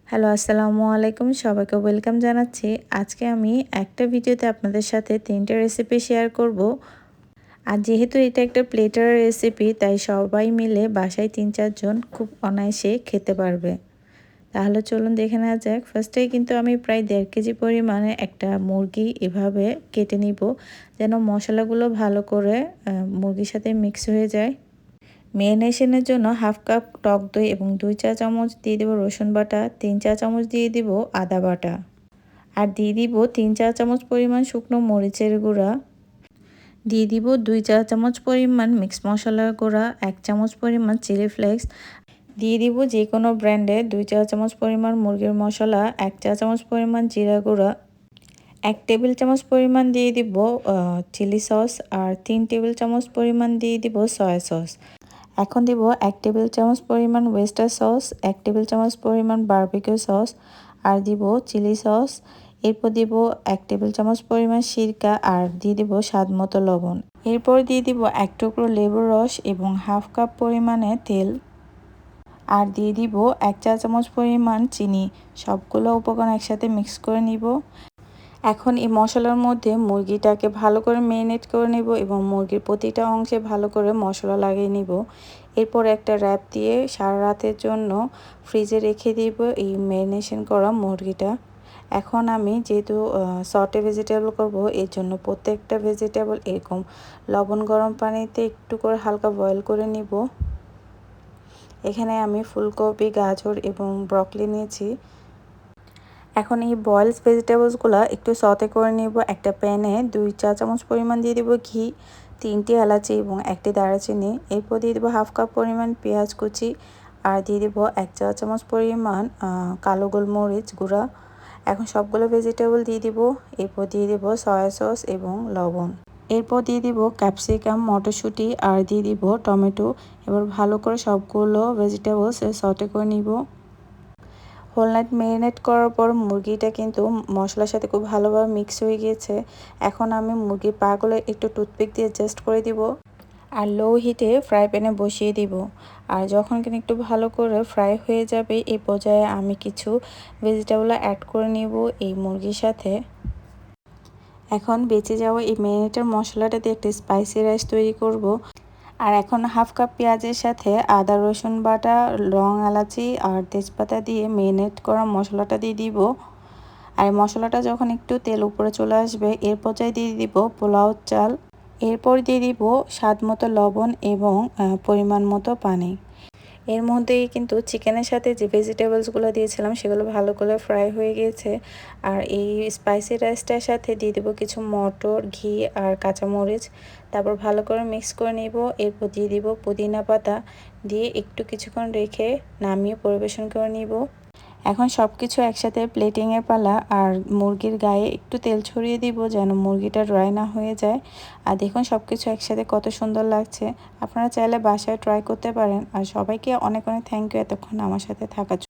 Hello, আসসালামু আলাইকুম। সবাইকে ওয়েলকাম জানাচ্ছি। আজকে আমি একটা ভিডিওতে আপনাদের সাথে ৩টা রেসিপি শেয়ার করব। আর যেহেতু এটা একটা প্লেটার রেসিপি, তাই সবাই মিলে বাসায় ৩-৪ জন খুব অনায়াসে খেতে পারবে। তাহলে চলুন দেখে নেওয়া যাক। ফার্স্টেই কিন্তু আমি প্রায় ১.৫ কেজি পরিমাণে একটা মুরগি এভাবে কেটে নিব, যেন মশলাগুলো ভালো করে মুরগির সাথে মিক্স হয়ে যায়। ম্যারিনেশনের জন্য 1/2 কাপ টক দই এবং 2 চা চামচ দিয়ে দেবো রসুন বাটা, 3 চা চামচ দিয়ে দিব আদা বাটা, আর দিয়ে দিব 3 চা চামচ পরিমাণ শুকনো মরিচের গুঁড়া, দিয়ে দিব 2 চা চামচ পরিমাণ মিক্স মশলার গুঁড়া, 1 চামচ পরিমাণ চিলি ফ্লেক্স, দিয়ে দিব যে কোনো ব্র্যান্ডের 2 চা চামচ পরিমাণ মুরগির মশলা, 1 চা চামচ পরিমাণ জিরা গুঁড়া, 1 টেবিল চামচ পরিমাণ দিয়ে দিব চিলি সস, আর 3 টেবিল চামচ পরিমাণ দিয়ে দিব সয়া সস। এখন দিব 1 টেবিল চামচ পরিমাণ ওয়েস্টার সস, 1 টেবিল চামচ পরিমাণ বারবিকিউ সস, আর দিব চিলি সস। এরপর দিব 1 টেবিল চামচ পরিমাণ সিরকা, আর দিয়ে দিব স্বাদ মতো লবণ। এরপর দিয়ে দিব 1 টুকরো লেবুর রস এবং 1/2 কাপ পরিমাণে তেল, আর দিয়ে দিব 1 চা চামচ পরিমাণ চিনি। সবগুলো উপকরণ একসাথে মিক্স করে নিব। এখন এই মশলার মধ্যে মুরগিটাকে ভালো করে ম্যারিনেট করে নেব এবং মুরগির প্রতিটা অংশে ভালো করে মশলা লাগিয়ে নিব। এরপর একটা র্যাপ দিয়ে সারা রাতের জন্য ফ্রিজে রেখে দিব এই ম্যারিনেশন করা মুরগিটা। এখন আমি যেহেতু সটে ভেজিটেবল করব, এর জন্য প্রত্যেকটা ভেজিটেবল এরকম লবণ গরম পানিতে একটু করে হালকা বয়েল করে নিব। এখানে আমি ফুলকপি, গাজর এবং ব্রকলি নিয়েছি। এখন এই বয়েলড ভেজিটেবলসগুলো একটু সতে করে নেব। একটা প্যানে 2 চা চামচ পরিমাণ দিয়ে দেবো ঘি, 3টি এলাচি এবং 1টি দারুচিনি। এরপর দিয়ে দেবো 1/2 কাপ পরিমাণ পেঁয়াজ কুচি, আর দিয়ে দেবো 1 চা চামচ পরিমাণ কালো গোলমরিচ গুঁড়া। এখন সবগুলো ভেজিটেবল দিয়ে দিব। এরপর দিয়ে দেবো সয়া সস এবং লবণ। এরপর দিয়ে দিব ক্যাপসিকাম, মটরশুঁটি, আর দিয়ে দিব টমেটো। এবার ভালো করে সবগুলো ভেজিটেবলস সতে করে নিব। হোল নাইট ম্যারিনেট করার পর মুরগিটা কিন্তু মশলার সাথে খুব ভালোভাবে মিক্স হয়ে গিয়েছে। এখন আমি মুরগির পাগুলো একটু টুথপিক দিয়ে জাস্ট করে দিব, আর লো হিটে ফ্রাই প্যানে বসিয়ে দিব। আর যখন কিনা একটু ভালো করে ফ্রাই হয়ে যাবে, এই পর্যায়ে আমি কিছু ভেজিটেবল অ্যাড করে নিব এই মুরগির সাথে। এখন বেঁচে যাওয়া এই ম্যারিনেটের মশলাটা দিয়ে একটা স্পাইসি রাইস তৈরি করব। আর এখন 1/2 কাপ পেঁয়াজের সাথে আদা রসুন বাটা, লং, এলাচি আর তেজপাতা দিয়ে ম্যারিনেট করা মশলাটা দিয়ে দিব। আর মশলাটা যখন একটু তেল উপরে চলে আসবে, এর পর্যায়ে দিয়ে দিব পোলাও চাল। এরপর দিয়ে দিব স্বাদ মতো লবণ এবং পরিমাণ মতো পানি। এর মধ্যেই কিন্তু চিকেনের সাথে যে ভেজিটেবলসগুলো দিয়েছিলাম সেগুলো ভালো করে ফ্রাই হয়ে গিয়েছে। আর এই স্পাইসি রাইসটার সাথে দিয়ে দেবো কিছু মটর, ঘি আর কাঁচামরিচ। তারপর ভালো করে মিক্স করে নিব। এরপর দিয়ে দিব পুদিনা পাতা, দিয়ে একটু কিছুক্ষণ রেখে নামিয়ে পরিবেশন করে নিব। এখন সব কিছু একসাথে প্লেটিংয়ের পালা। আর মুরগির গায়ে একটু তেল ছড়িয়ে দিব যেন মুরগিটা ড্রাই না হয়ে যায়। আর দেখুন সব কিছু একসাথে কত সুন্দর লাগছে। আপনারা চাইলে বাসায় ট্রাই করতে পারেন। আর সবাইকে অনেক অনেক থ্যাংক ইউ এতক্ষণ আমার সাথে থাকার জন্য।